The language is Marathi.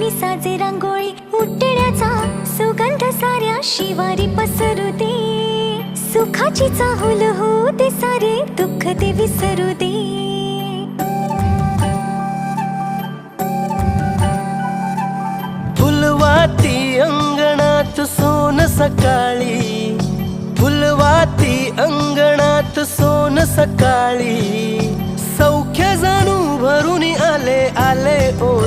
अंगणी साजे रांगोळी उठण्याचा सुगंध साऱ्या शिवारी पसरू दे सुखाची चाहुल हो दे सारे दुःख ते विसरू दे फुलवाती अंगणात सोन सकाळी फुलवाती अंगणात सोन सकाळी सौख्य जाणू भरून आले आले ओ